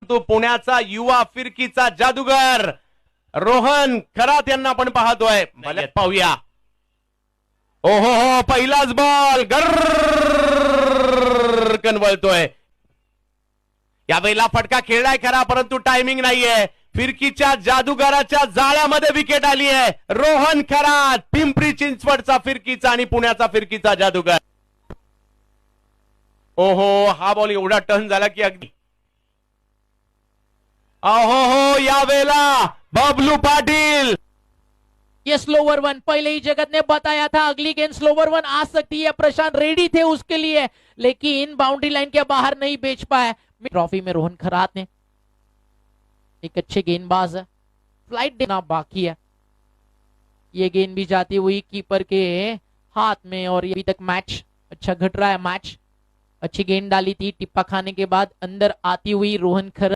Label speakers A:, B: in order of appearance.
A: तो पुण्याचा युवा फिरकीचा जादूगर रोहन खरात यांना आपण पाहतोय. भले पाहूया. ओहो हो, पहिलाच बॉल गरकन वळतोय. यावेळेला फटका खेळलाय खरा, परंतु टायमिंग नाहीये. फिरकीच्या जादूगाराच्या जाळ्यामध्ये विकेट आली आहे. रोहन खरात, पिंपरी चिंचवडचा फिरकीचा आणि पुण्याचा फिरकीचा जादूगार. ओहो, हा बॉल एवढा टर्न झाला की अगदी अहो हो, यावेळेला बबलू पाटिल.
B: ये स्लोवर वन, पहले ही जगत ने बताया था अगली गेंद स्लोवर वन आ सकती है. प्रशांत रेडी थे उसके लिए, लेकिन बाउंड्री लाइन के बाहर नहीं बेच पाए. ट्रॉफी में रोहन खरात ने एक अच्छे गेंदबाज है, फ्लाइट देना बाकी है. ये गेंद भी जाती हुई कीपर के हाथ में और अभी तक मैच अच्छा घट रहा है. मैच अच्छी गेंद डाली थी, टिप्पा खाने के बाद अंदर आती हुई रोहन खरात.